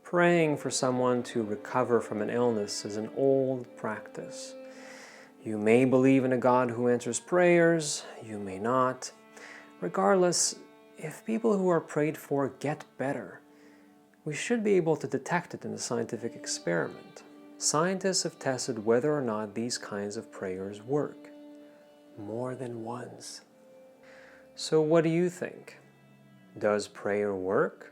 Praying for someone to recover from an illness is an old practice. You may believe in a God who answers prayers, you may not. Regardless, if people who are prayed for get better, we should be able to detect it in a scientific experiment. Scientists have tested whether or not these kinds of prayers work. More than once. So what do you think? Does prayer work?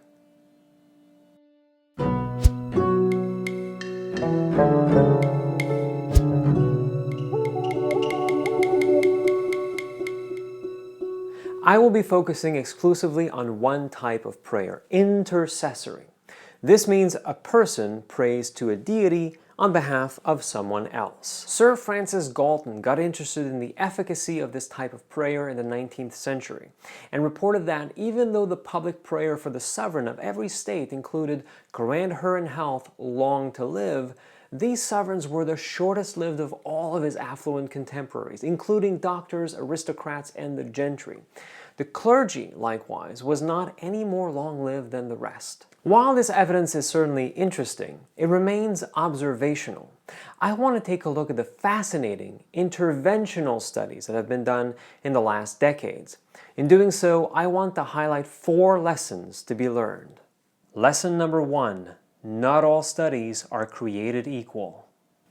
I will be focusing exclusively on one type of prayer, intercessory. This means a person prays to a deity on behalf of someone else. Sir Francis Galton got interested in the efficacy of this type of prayer in the 19th century and reported that even though the public prayer for the sovereign of every state included "grant her in health, long to live," these sovereigns were the shortest-lived of all of his affluent contemporaries, including doctors, aristocrats, and the gentry. The clergy, likewise, was not any more long-lived than the rest. While this evidence is certainly interesting, it remains observational. I want to take a look at the fascinating interventional studies that have been done in the last decades. In doing so, I want to highlight 4 lessons to be learned. Lesson number 1. Not all studies are created equal.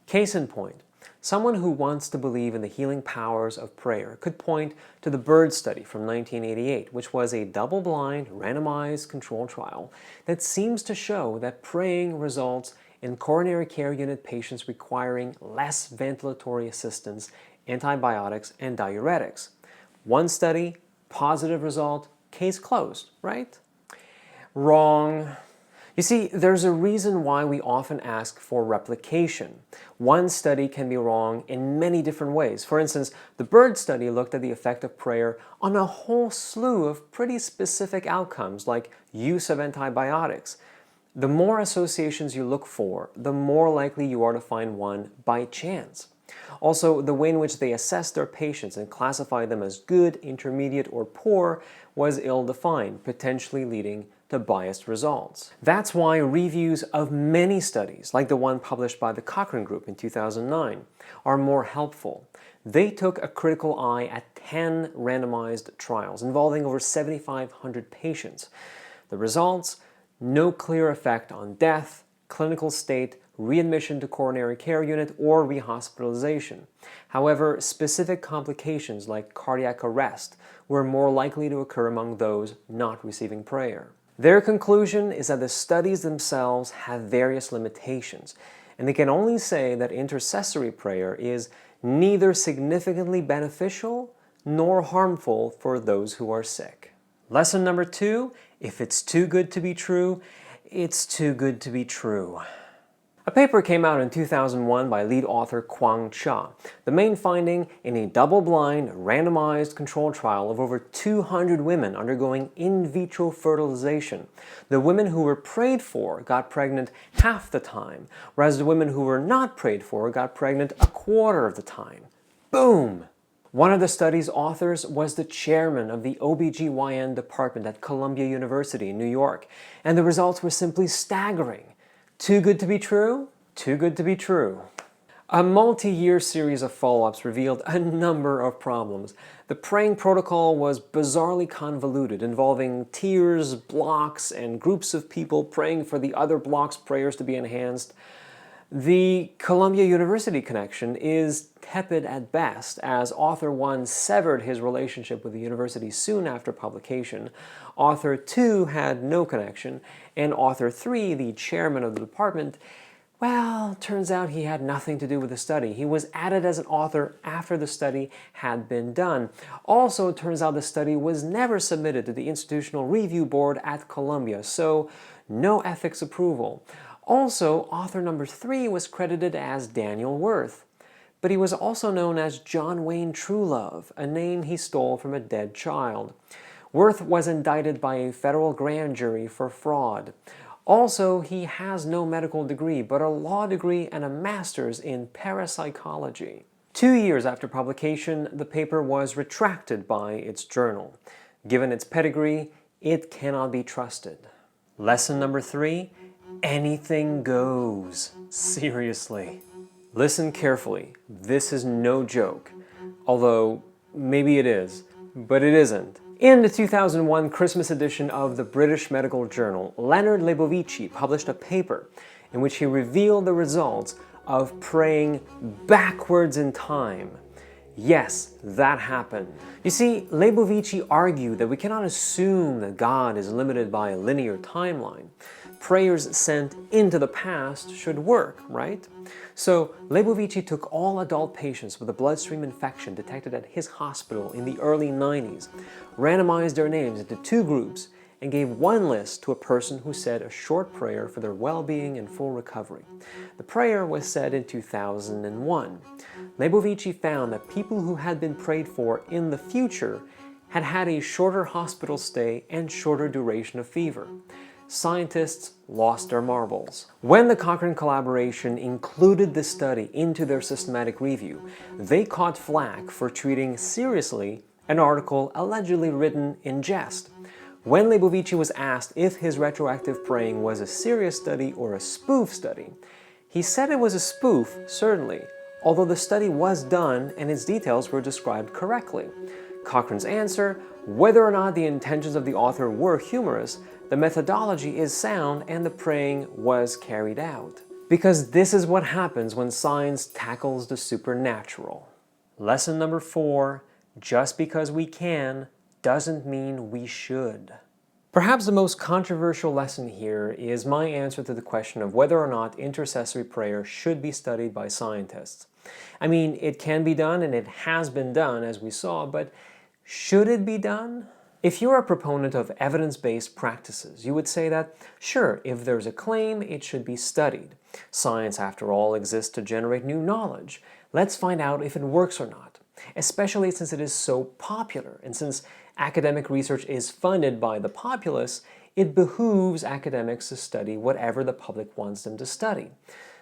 Case in point, someone who wants to believe in the healing powers of prayer could point to the BIRD study from 1988, which was a double-blind, randomized control trial that seems to show that praying results in coronary care unit patients requiring less ventilatory assistance, antibiotics, and diuretics. One study, positive result, case closed, right? Wrong. You see, there's a reason why we often ask for replication. One study can be wrong in many different ways. For instance, the BIRD study looked at the effect of prayer on a whole slew of pretty specific outcomes, like use of antibiotics. The more associations you look for, the more likely you are to find one by chance. Also, the way in which they assessed their patients and classified them as good, intermediate, or poor was ill-defined, potentially leading to biased results. That's why reviews of many studies, like the one published by the Cochrane Group in 2009, are more helpful. They took a critical eye at 10 randomized trials involving over 7,500 patients. The results? No clear effect on death, clinical state, readmission to coronary care unit, or rehospitalization. However, specific complications like cardiac arrest were more likely to occur among those not receiving prayer. Their conclusion is that the studies themselves have various limitations, and they can only say that intercessory prayer is neither significantly beneficial nor harmful for those who are sick. Lesson number 2, if it's too good to be true, it's too good to be true. A paper came out in 2001 by lead author Kwang Cha. The main finding in a double-blind, randomized control trial of over 200 women undergoing in vitro fertilization. The women who were prayed for got pregnant half the time, whereas the women who were not prayed for got pregnant a quarter of the time. Boom! One of the study's authors was the chairman of the OBGYN department at Columbia University in New York, and the results were simply staggering. Too good to be true? Too good to be true. A multi-year series of follow-ups revealed a number of problems. The praying protocol was bizarrely convoluted, involving tiers, blocks, and groups of people praying for the other block's prayers to be enhanced. The Columbia University connection is tepid at best, as Author 1 severed his relationship with the university soon after publication. Author 2 had no connection, and Author 3, the chairman of the department, well, turns out he had nothing to do with the study. He was added as an author after the study had been done. Also, it turns out the study was never submitted to the Institutional Review Board at Columbia, so no ethics approval. Also, author number 3 was credited as Daniel Worth, but he was also known as John Wayne Truelove, a name he stole from a dead child. Worth was indicted by a federal grand jury for fraud. Also, he has no medical degree, but a law degree and a master's in parapsychology. 2 years after publication, the paper was retracted by its journal. Given its pedigree, it cannot be trusted. Lesson number 3, anything goes. Seriously. Listen carefully, this is no joke. Although, maybe it is, but it isn't. In the 2001 Christmas edition of the British Medical Journal, Leonard Lebovici published a paper in which he revealed the results of praying backwards in time. Yes, that happened. You see, Lebovici argued that we cannot assume that God is limited by a linear timeline. Prayers sent into the past should work, right? So Lebovici took all adult patients with a bloodstream infection detected at his hospital in the early 90s, randomized their names into two groups, and gave one list to a person who said a short prayer for their well-being and full recovery. The prayer was said in 2001. Lebovici found that people who had been prayed for in the future had had a shorter hospital stay and shorter duration of fever. Scientists lost their marbles. When the Cochrane collaboration included this study into their systematic review, they caught flack for treating seriously an article allegedly written in jest. When Lebovici was asked if his retroactive praying was a serious study or a spoof study, he said it was a spoof, certainly, although the study was done and its details were described correctly. Cochrane's answer, whether or not the intentions of the author were humorous, the methodology is sound and the praying was carried out. Because this is what happens when science tackles the supernatural. Lesson number 4, just because we can doesn't mean we should. Perhaps the most controversial lesson here is my answer to the question of whether or not intercessory prayer should be studied by scientists. I mean, it can be done and it has been done, as we saw, but should it be done? If you're a proponent of evidence-based practices, you would say that, sure, if there's a claim, it should be studied. Science, after all, exists to generate new knowledge. Let's find out if it works or not, especially since it is so popular, and since academic research is funded by the populace, it behooves academics to study whatever the public wants them to study.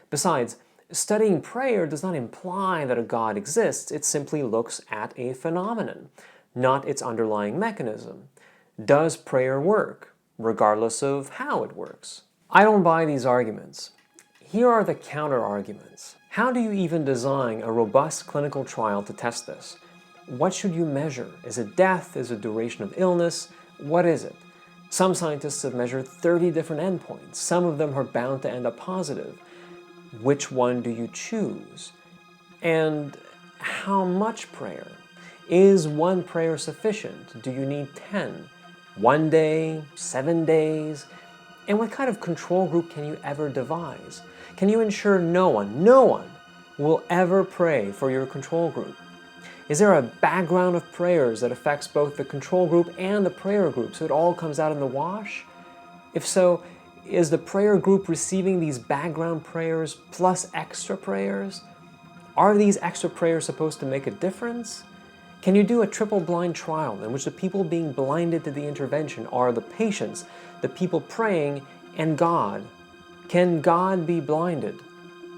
Besides, studying prayer does not imply that a God exists, it simply looks at a phenomenon, not its underlying mechanism. Does prayer work, regardless of how it works? I don't buy these arguments. Here are the counter-arguments. How do you even design a robust clinical trial to test this? What should you measure? Is it death? Is it duration of illness? What is it? Some scientists have measured 30 different endpoints. Some of them are bound to end up positive. Which one do you choose? And how much prayer? Is one prayer sufficient? Do you need 10? 1 day? 7 days? And what kind of control group can you ever devise? Can you ensure no one will ever pray for your control group? Is there a background of prayers that affects both the control group and the prayer group so it all comes out in the wash? If so, is the prayer group receiving these background prayers plus extra prayers? Are these extra prayers supposed to make a difference? Can you do a triple-blind trial in which the people being blinded to the intervention are the patients, the people praying, and God? Can God be blinded?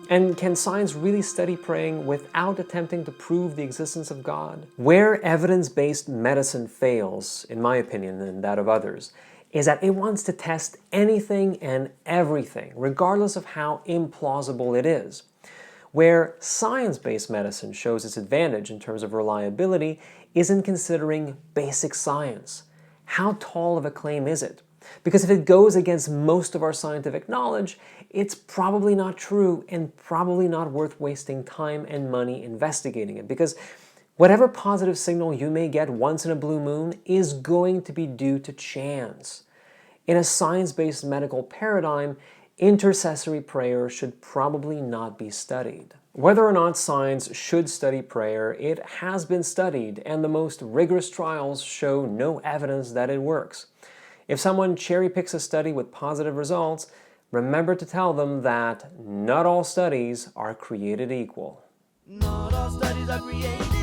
And can science really study praying without attempting to prove the existence of God? Where evidence-based medicine fails, in my opinion and that of others, is that it wants to test anything and everything, regardless of how implausible it is. Where science-based medicine shows its advantage in terms of reliability is in considering basic science. How tall of a claim is it? Because if it goes against most of our scientific knowledge, it's probably not true and probably not worth wasting time and money investigating it. Because whatever positive signal you may get once in a blue moon is going to be due to chance. In a science-based medical paradigm, intercessory prayer should probably not be studied. Whether or not science should study prayer, it has been studied, and the most rigorous trials show no evidence that it works. If someone cherry-picks a study with positive results, remember to tell them that not all studies are created equal. Not all studies are created